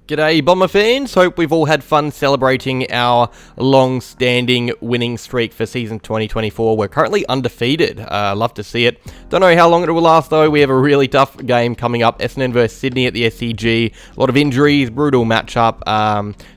G'day Bomber fans, hope we've all had fun celebrating our long-standing winning streak for season 2024. We're currently undefeated, love to see it. Don't know how long it will last though, we have a really tough game coming up, Essendon vs Sydney at the SCG, a lot of injuries, brutal matchup,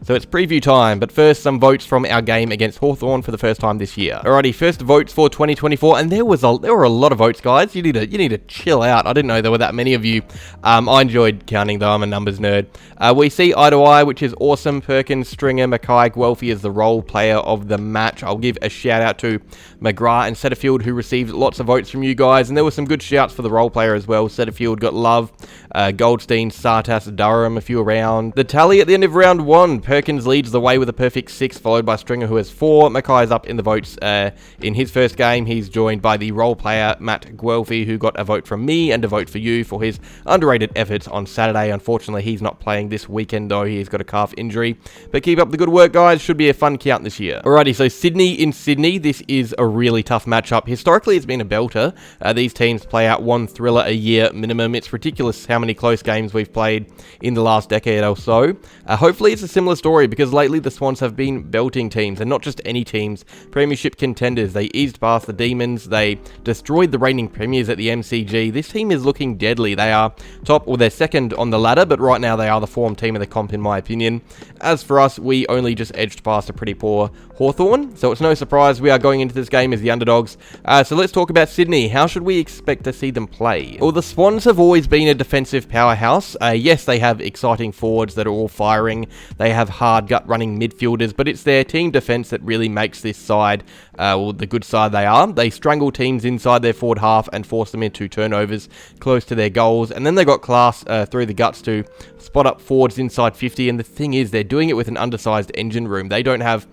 so it's preview time, but first some votes from our game against Hawthorn for the first time this year. Alrighty, first votes for 2024, and there were a lot of votes guys, you need to chill out, I didn't know there were that many of you. I enjoyed counting though, I'm a numbers nerd. We see eye to eye, which is awesome. Perkins, Stringer, Mackay, Guelphy is the role player of the match. I'll give a shout out to McGrath and Setterfield, who received lots of votes from you guys, and there were some good shouts for the role player as well. Setterfield got love, Goldstein, Sartas, Durham, a few around. The tally at the end of round 1, Perkins leads the way with a perfect 6, followed by Stringer, who has 4. Mackay's up in the votes in his first game. He's joined by the role player Matt Guelphy, who got a vote from me and a vote for you for his underrated efforts on Saturday. Unfortunately, he's not playing this weekend though, he's got a calf injury. But keep up the good work guys, should be a fun count this year. Alrighty, so Sydney in Sydney, this is a really tough matchup. Historically it's been a belter. These teams play out one thriller a year minimum. It's ridiculous how many close games we've played in the last decade or so. Hopefully it's a similar story, because lately the Swans have been belting teams, and not just any teams, premiership contenders. They eased past the Demons, they destroyed the reigning premiers at the MCG. This team is looking deadly. They are top, or they're second on the ladder, but right now they are the form team of the comp in my opinion. As for us, we only just edged past a pretty poor Hawthorn, so it's no surprise we are going into this game as the underdogs. So let's talk about Sydney. How should we expect to see them play? Well, the Swans have always been a defensive powerhouse. Yes, they have exciting forwards that are all firing. They have hard gut-running midfielders, but it's their team defence that really makes this side, the good side they are. They strangle teams inside their forward half and force them into turnovers close to their goals, and then they got class through the guts to spot up forwards inside 50, and the thing is, they're doing it with an undersized engine room. They don't have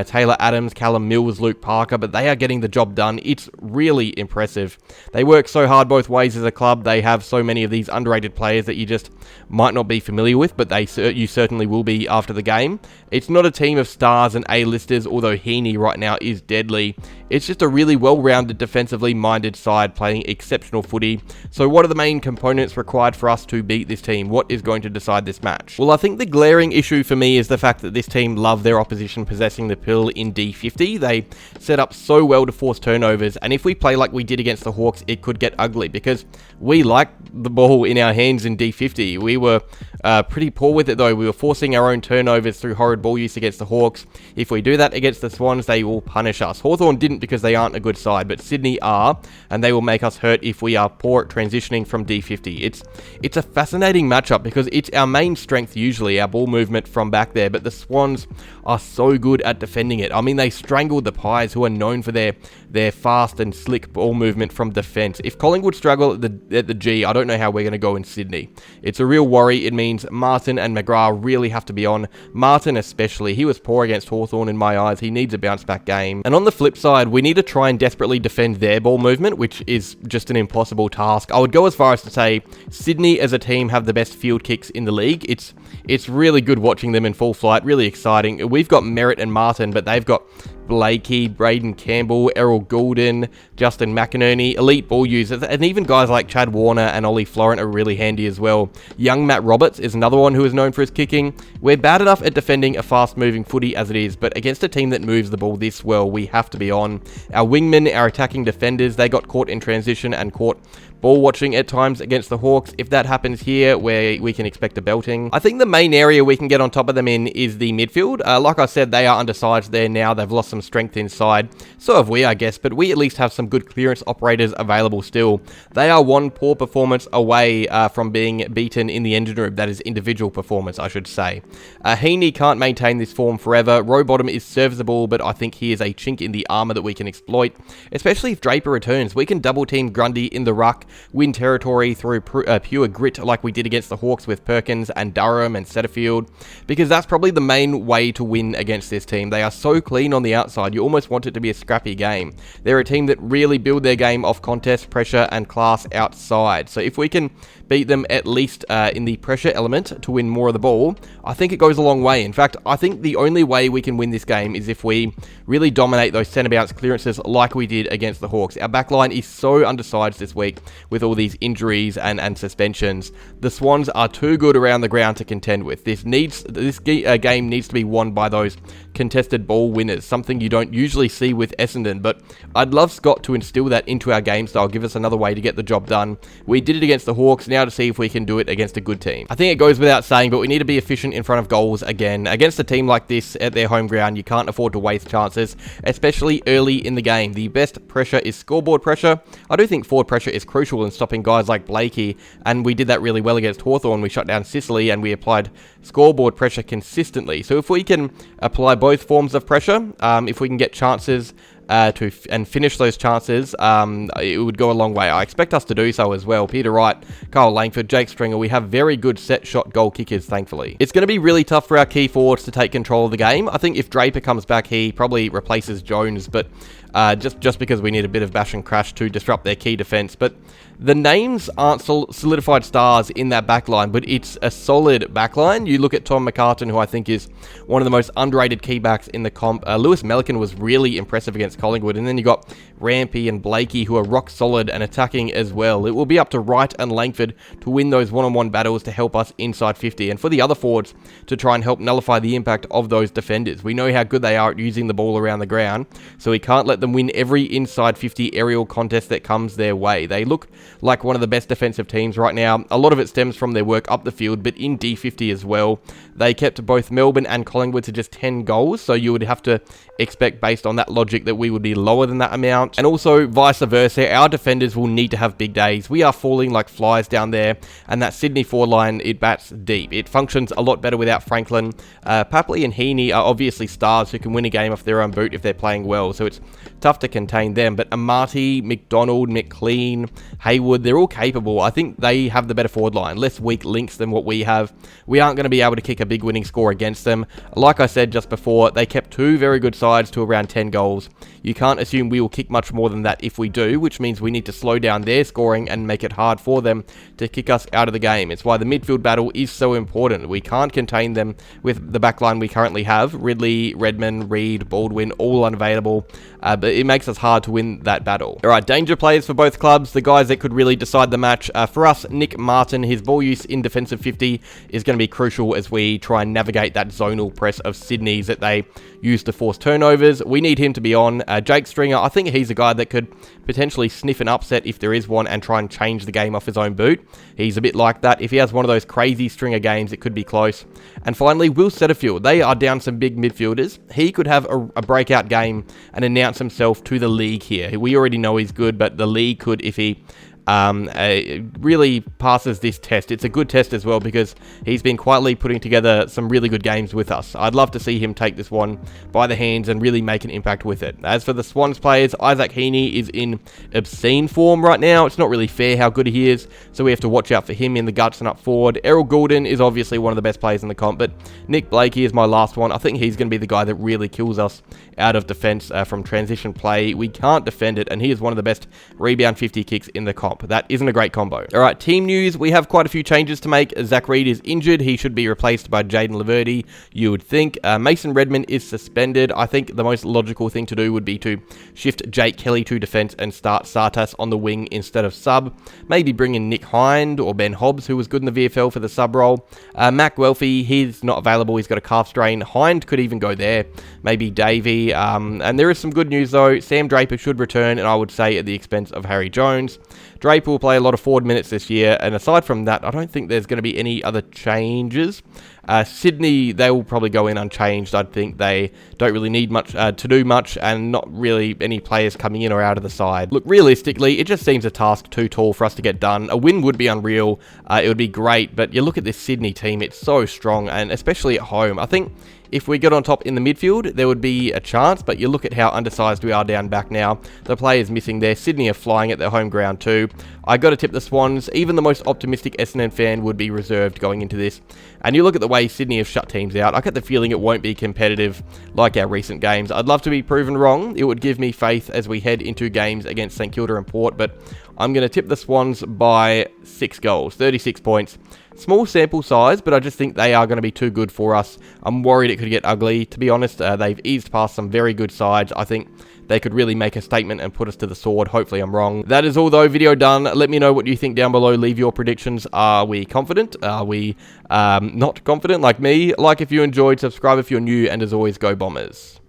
Taylor Adams, Callum Mills, Luke Parker, but they are getting the job done. It's really impressive. They work so hard both ways as a club. They have so many of these underrated players that you just might not be familiar with, but you certainly will be after the game. It's not a team of stars and A-listers, although Heaney right now is deadly. It's just a really well-rounded, defensively minded side playing exceptional footy. So what are the main components required for us to beat this team? What is going to decide this match? Well, I think the glaring issue for me is the fact that this team love their opposition possessing the pill in D50. They set up so well to force turnovers, and if we play like we did against the Hawks, it could get ugly, because we like the ball in our hands in D50. We were pretty poor with it though. We were forcing our own turnovers through horrid ball use against the Hawks. If we do that against the Swans, they will punish us. Hawthorn didn't, because they aren't a good side, but Sydney are, and they will make us hurt if we are poor at transitioning from D50. It's a fascinating matchup, because it's our main strength usually, our ball movement from back there, but the Swans are so good at defending it. I mean, they strangled the Pies, who are known for their fast and slick ball movement from defence. If Collingwood struggle at the G, I don't know how we're going to go in Sydney. It's a real worry. It means Martin and McGrath really have to be on. Martin especially, he was poor against Hawthorn in my eyes. He needs a bounce back game. And on the flip side, we need to try and desperately defend their ball movement, which is just an impossible task. I would go as far as to say Sydney as a team have the best field kicks in the league. It's really good watching them in full flight, really exciting. We've got Merritt and Martin, but they've got Blakey, Braden Campbell, Errol Goulden, Justin McInerney, elite ball users, and even guys like Chad Warner and Ollie Florent are really handy as well. Young Matt Roberts is another one who is known for his kicking. We're bad enough at defending a fast-moving footy as it is, but against a team that moves the ball this well, we have to be on. Our wingmen, our attacking defenders, they got caught in transition and caught ball watching at times against the Hawks. If that happens here, where we can expect a belting. I think the main area we can get on top of them in is the midfield. Like I said, they are undersized there now. They've lost some strength inside. So have we, I guess, but we at least have some good clearance operators available still. They are one poor performance away from being beaten in the engine room. That is individual performance, I should say. Heaney can't maintain this form forever. Rowbottom is serviceable, but I think he is a chink in the armour that we can exploit, especially if Draper returns. We can double team Grundy in the ruck, win territory through pure grit like we did against the Hawks with Perkins and Durham and Setterfield, because that's probably the main way to win against this team. They are so clean on the outside, you almost want it to be a scrappy game. They're a team that really build their game off contest, pressure and class outside. So if we can beat them at least in the pressure element to win more of the ball, I think it goes a long way. In fact, I think the only way we can win this game is if we really dominate those centre bounce clearances like we did against the Hawks. Our backline is so undersized this week with all these injuries and suspensions. The Swans are too good around the ground to contend with. This game needs to be won by those contested ball winners, something you don't usually see with Essendon, but I'd love Scott to instill that into our game style, give us another way to get the job done. We did it against the Hawks, now to see if we can do it against a good team. I think it goes without saying, but we need to be efficient in front of goals again. Against a team like this at their home ground, you can't afford to waste chances, especially early in the game. The best pressure is scoreboard pressure. I do think forward pressure is crucial in stopping guys like Blakey, and we did that really well against Hawthorn. We shut down Sicily and we applied scoreboard pressure consistently. So if we can apply both forms of pressure, if we can get chances and finish those chances, it would go a long way. I expect us to do so as well. Peter Wright, Kyle Langford, Jake Stringer, we have very good set shot goal kickers, thankfully. It's going to be really tough for our key forwards to take control of the game. I think if Draper comes back, he probably replaces Jones, but just because we need a bit of bash and crash to disrupt their key defence. But the names aren't solidified stars in that backline, but it's a solid backline. You look at Tom McCartan, who I think is one of the most underrated key backs in the comp. Lewis Melican was really impressive against Collingwood, and then you got Rampy and Blakey, who are rock solid and attacking as well. It will be up to Wright and Langford to win those one-on-one battles to help us inside 50, and for the other forwards to try and help nullify the impact of those defenders. We know how good they are at using the ball around the ground, so we can't let them win every inside 50 aerial contest that comes their way. They look like one of the best defensive teams right now. A lot of it stems from their work up the field, but in D50 as well. They kept both Melbourne and Collingwood to just 10 goals, so you would have to expect, based on that logic, that we would be lower than that amount. And also, vice versa, our defenders will need to have big days. We are falling like flies down there, and that Sydney forward line, it bats deep. It functions a lot better without Franklin. Papley and Heaney are obviously stars who can win a game off their own boot if they're playing well, so it's tough to contain them. But Amati, McDonald, McLean, Haywood, they're all capable. I think they have the better forward line, less weak links than what we have. We aren't going to be able to kick a big winning score against them. Like I said just before, they kept two very good sides to around 10 goals. You can't assume we will kick much more than that if we do, which means we need to slow down their scoring and make it hard for them to kick us out of the game. It's why the midfield battle is so important. We can't contain them with the backline we currently have. Ridley, Redmond, Reid, Baldwin, all unavailable, but it makes us hard to win that battle. Alright, danger players for both clubs, the guys that could really decide the match. For us, Nick Martin, his ball use in defensive 50 is going to be crucial as we try and navigate that zonal press of Sydney's that they use to force turnovers. We need him to be on. Jake Stringer, I think he's a guy that could potentially sniff an upset if there is one and try and change the game off his own boot. He's a bit like that. If he has one of those crazy Stringer games, it could be close. And finally, Will Setterfield. They are down some big midfielders. He could have a breakout game and announce himself to the league here. We already know he's good, but the league could if he really passes this test. It's a good test as well because he's been quietly putting together some really good games with us. I'd love to see him take this one by the hands and really make an impact with it. As for the Swans players, Isaac Heaney is in obscene form right now. It's not really fair how good he is, so we have to watch out for him in the guts and up forward. Errol Goulden is obviously one of the best players in the comp, but Nick Blakey is my last one. I think he's going to be the guy that really kills us out of defense from transition play. We can't defend it, and he is one of the best rebound 50 kicks in the comp. That isn't a great combo. Alright, team news. We have quite a few changes to make. Zach Reid is injured. He should be replaced by Jaden Laverde, you would think. Mason Redmond is suspended. I think the most logical thing to do would be to shift Jake Kelly to defense and start Sartas on the wing instead of sub. Maybe bring in Nick Hind or Ben Hobbs, who was good in the VFL for the sub role. Mac Welfie, he's not available. He's got a calf strain. Hind could even go there. Maybe Davey. And there is some good news though. Sam Draper should return, and I would say at the expense of Harry Jones. Draper will play a lot of forward minutes this year, and aside from that, I don't think there's going to be any other changes. Sydney, they will probably go in unchanged. I think they don't really need much to do much, and not really any players coming in or out of the side. Look, realistically, it just seems a task too tall for us to get done. A win would be unreal. It would be great, but you look at this Sydney team, it's so strong, and especially at home. I think if we get on top in the midfield, there would be a chance, but you look at how undersized we are down back now. The players missing there. Sydney are flying at their home ground too. I got to tip the Swans. Even the most optimistic Essendon fan would be reserved going into this. And you look at the way way Sydney have shut teams out, I get the feeling it won't be competitive like our recent games. I'd love to be proven wrong. It would give me faith as we head into games against St Kilda and Port, but I'm going to tip the Swans by 6 goals, 36 points. Small sample size, but I just think they are going to be too good for us. I'm worried it could get ugly, to be honest. They've eased past some very good sides. I think they could really make a statement and put us to the sword. Hopefully I'm wrong. That is all though, video done. Let me know what you think down below. Leave your predictions. Are we confident? Are we not confident like me? Like if you enjoyed, subscribe if you're new, and as always, go Bombers.